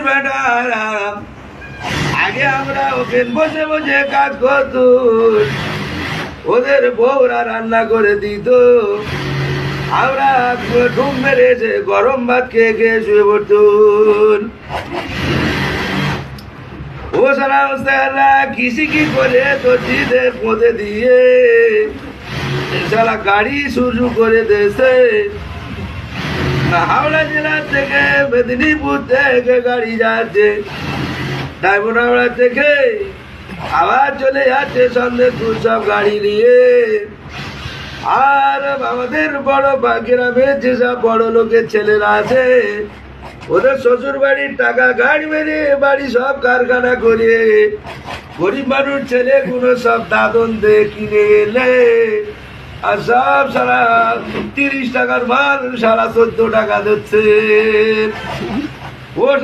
বেটা আগে আমরা ওখানে বসে বসে কাজ করতুম, ওদের বউরা রান্না করে দিত, আমরা ঢুম মেরে এসে গরম ভাত খেয়ে খেয়ে শুয়ে পড়তুন। ও সারা কৃষি কি করে দর্জিদের পদে দিয়ে সারা গাড়ি শুরু করে দিয়েছে। হাওড়া জেলা থেকে মেদিনীপুর থেকে গাড়ি যাচ্ছে, ডায়মন্ড হাওড়া থেকে আবার চলে যাচ্ছে সন্দেশপুর সব গাড়ি নিয়ে। আর আমাদের বড় গ্রামে যেসব বড় লোকের ছেলেরা আছে, ওদের শ্বশুর বাড়ির টাকা গাড়ি মেরে বাড়ি সব কারখানা করে গরিব মানুষ ছেলেগুলো সব দাদন দিয়ে কিনে এলে, আর সব সারা 30 টাকার মাল সারা 14 টাকা দিচ্ছে। ও